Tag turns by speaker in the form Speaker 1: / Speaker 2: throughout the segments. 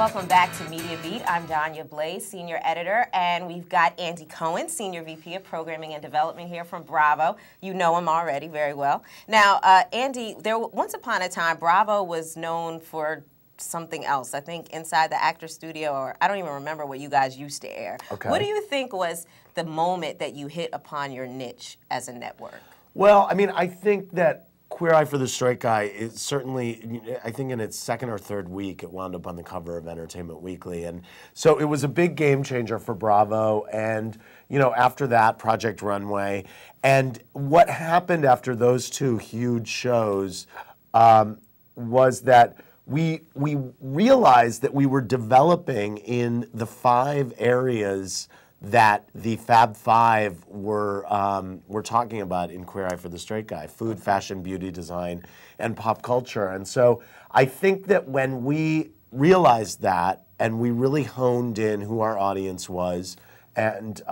Speaker 1: Welcome back to Media Beat. I'm Danya Blaze, Senior Editor, and we've got Andy Cohen, Senior VP of Programming and Development here from Bravo. You know him already very well. Now, Andy, once upon a time, Bravo was known for something else. I think Inside the Actor Studio, or I don't even remember what you guys used to air. Okay. What do you think was the moment that you hit upon your niche as a network?
Speaker 2: Well, I mean, I think that Queer Eye for the Straight Guy is certainly, I think in its second or third week, it wound up on the cover of Entertainment Weekly. And so it was a big game changer for Bravo. And, you know, after that, Project Runway. And what happened after those two huge shows was that we realized that we were developing in the 5 areas that the Fab Five were talking about in Queer Eye for the Straight Guy: food, fashion, beauty, design, and pop culture. And so I think that when we realized that and we really honed in who our audience was, and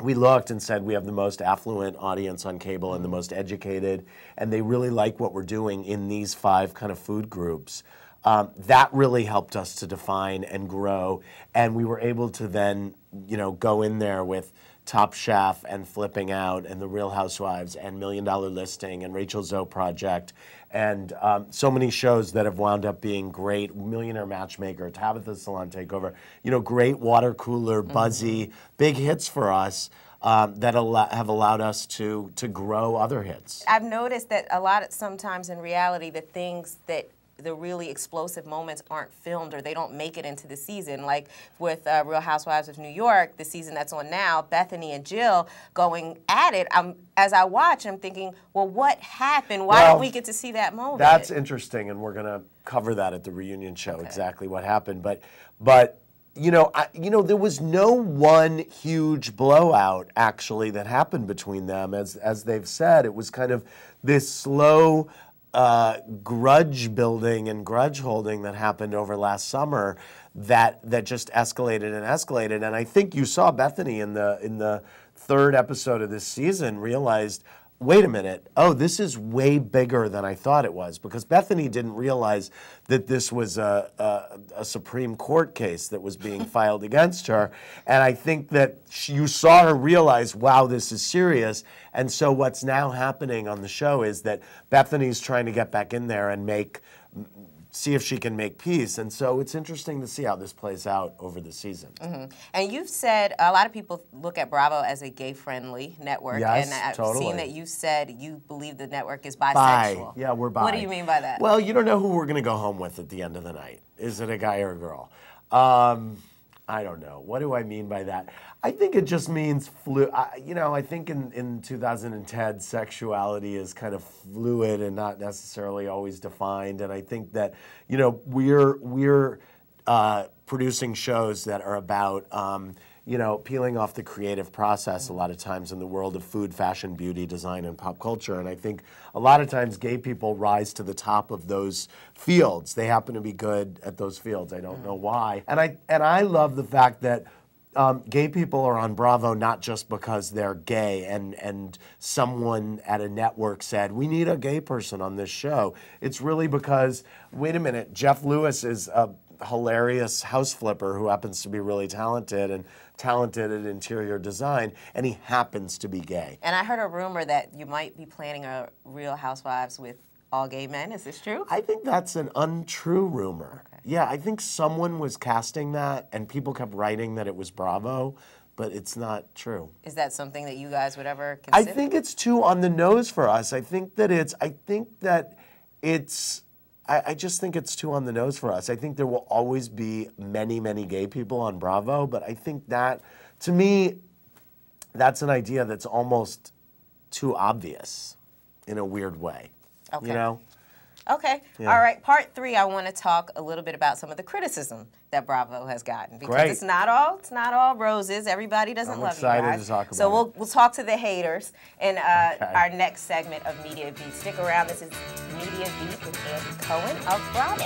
Speaker 2: we looked and said we have the most affluent audience on cable and the most educated, and they really like what we're doing in these 5 kind of food groups. That really helped us to define and grow, and we were able to then, you know, go in there with Top Chef and Flipping Out and The Real Housewives and $1 Million Listing and Rachel Zoe Project and so many shows that have wound up being great. Millionaire Matchmaker, Tabitha Salon Takeover, you know, great Water Cooler, Buzzy, big hits for us. That have allowed us to grow other hits.
Speaker 1: I've noticed that sometimes in reality, the really explosive moments aren't filmed or they don't make it into the season. Like with Real Housewives of New York, the season that's on now, Bethany and Jill going at it. As I watch, I'm thinking, well, what happened? Why don't we get to see that moment?
Speaker 2: That's interesting, and we're going to cover that at the reunion show, exactly what happened. But you know, there was no one huge blowout actually that happened between them. As they've said, it was kind of this slow grudge building and grudge holding that happened over last summer that just escalated and escalated. And I think you saw Bethany in the 3rd episode of this season realized, wait a minute, oh, this is way bigger than I thought it was, because Bethany didn't realize that this was a Supreme Court case that was being filed against her. And I think that you saw her realize, wow, this is serious. And so what's now happening on the show is that Bethany's trying to get back in there and see if she can make peace. And so it's interesting to see how this plays out over the season.
Speaker 1: And you've said, a lot of people look at Bravo as a gay-friendly network.
Speaker 2: Yes,
Speaker 1: and I've
Speaker 2: totally.
Speaker 1: seen that you said you believe the network is bisexual.
Speaker 2: Bi. Yeah, we're bi.
Speaker 1: What do you mean by that?
Speaker 2: Well, you don't know who we're going to go home with at the end of the night. Is it a guy or a girl? I don't know. What do I mean by that? I think it just means you know, I think in 2010, sexuality is kind of fluid and not necessarily always defined. And I think that, you know, we're producing shows that are about, you know, peeling off the creative process a lot of times in the world of food, fashion, beauty, design, and pop culture. And I think a lot of times gay people rise to the top of those fields. They happen to be good at those fields. I don't know why. And I love the fact that gay people are on Bravo not just because they're gay and someone at a network said, we need a gay person on this show. It's really because, wait a minute, Jeff Lewis is a hilarious house flipper who happens to be really talented at interior design, and he happens to be gay.
Speaker 1: And I heard a rumor that you might be planning a Real Housewives with all gay men. Is this true?
Speaker 2: I think that's an untrue rumor. Okay. Yeah, I think someone was casting that, and people kept writing that it was Bravo, but it's not true.
Speaker 1: Is that something that you guys would ever consider?
Speaker 2: I think it's too on the nose for us. I just think it's too on the nose for us. I think there will always be many, many gay people on Bravo, but I think that, to me, that's an idea that's almost too obvious in a weird way.
Speaker 1: Okay.
Speaker 2: You know?
Speaker 1: Okay. Yeah. All right. Part 3, I want to talk a little bit about some of the criticism that Bravo has gotten, because it's not all roses. Everybody doesn't love you guys.
Speaker 2: I'm excited to talk about
Speaker 1: it. We'll talk to the haters in our next segment of Media Beat. Stick around. This is Media Beat with Andy Cohen of Bravo.